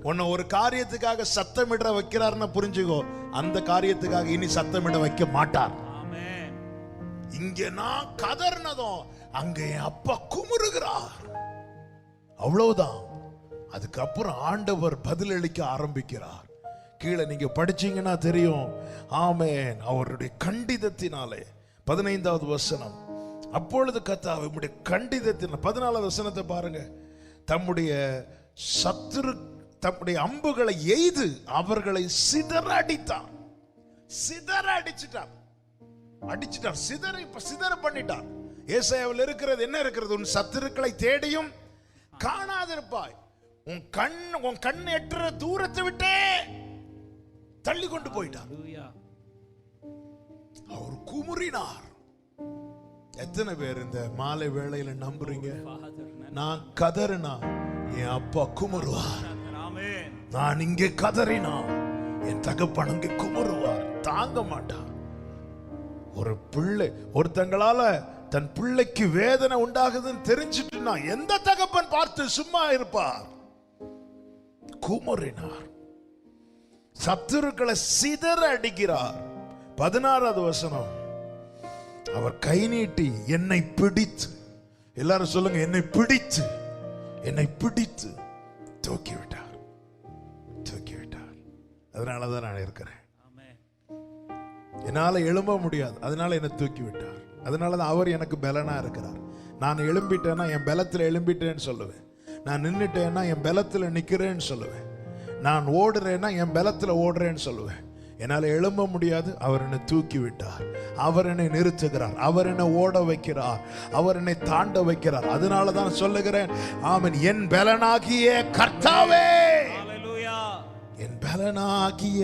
உன்னை ஒரு காரியத்துக்காக சத்தமிட வைக்கிறார்னு புரிஞ்சுக்கோ, அந்த காரியத்துக்காக இனி சத்தமிட வைக்க மாட்டார். இங்க நான் கதறினதும் அங்க என் அப்பா குமுறுகிறார், அவ்வளவுதான். அதுக்கப்புறம் ஆண்டவர் பதிலளிக்க ஆரம்பிக்கிறார். கீழே நீங்க படிச்சீங்கன்னா தெரியும். ஆமென். அவருடைய கண்டிதத்தினாலே 15வது வசனம், அப்பொழுது கர்த்தாவே உம்முடைய கண்டிதத்தினால், 14வது வசனத்தை பாருங்க, தம்முடைய சத்துரு தம்முடைய அம்புகளை எய்து அவர்களை சிதற அடித்தார். சிதற அடிச்சிட்டார், சிதற பண்ணிட்டார். ஏசாயாவில் இருக்கிறது என்ன இருக்கிறது? உன் சத்துருக்களை தேடியும் காணாதிருப்பாய், உன் கண் எட்டுற தூரத்தை விட்டே தள்ளி கொண்டு போயிட்டார். அவர் குமுறினார். எத்தனை பேர் இந்த மாலை வேளையில நம்புறீங்க? நான் கதறினா என் அப்பா குமுறுவார், நான் இங்கே கதறினா என் தகப்பன் அங்கே குமுறுவார், தாங்க மாட்டார். ஒரு பிள்ளை ஒருத்தங்களால தன் பிள்ளைக்கு வேதனை உண்டாகுதுன்னு தெரிஞ்சிட்டுனா எந்த தகப்பன் பார்த்து சும்மா இருப்பார்? குமுறினார், சத்துருக்களை சிதற அடிக்கிறார். 16வது வசனம், அவர் கை நீட்டி என்னை பிடித்து, எல்லாரும் சொல்லுங்க, என்னை பிடித்து தூக்கி விட்டார். அதனாலதான் நான் இருக்கிறேன். என்னால எழும்ப முடியாது, அதனால என்னை தூக்கி விட்டார். அதனாலதான் அவர் எனக்கு பலனா இருக்கிறார். நான் எழும்பிட்டேன்னா என் பலத்துல எழும்பிட்டேன்னு சொல்லுவேன். நான் நின்னுட்டேன்னா என் பலத்துல நிக்கிறேன்னு சொல்லுவேன். நான் ஓடுறேன்னா என் பலத்துல ஓடுறேன்னு சொல்லுவேன். என்னால் எழும்ப முடியாது, அவர் என்னை தூக்கி விட்டார். அவர் என்னை நிறுத்துகிறார், அவர் என்னை ஓட வைக்கிறார், அவர் என்னை தாண்ட வைக்கிறார். அதனால தான் சொல்லுகிறேன், ஆமென். என் பலனாகிய கர்த்தாவே, என் பலனாகிய